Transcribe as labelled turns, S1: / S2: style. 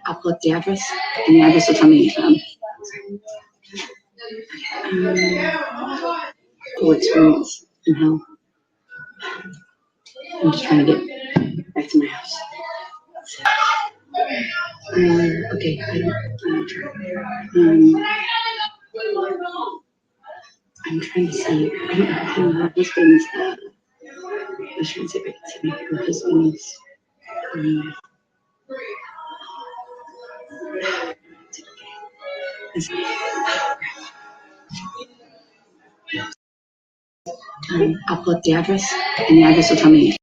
S1: I'll put the address, and the address will tell me full experience and how I'm just trying to get back to my house. Okay, I'm trying to see. I don't know her husband's. I was trying to see if I could see her husband's. I'll put the address, and the address will tell me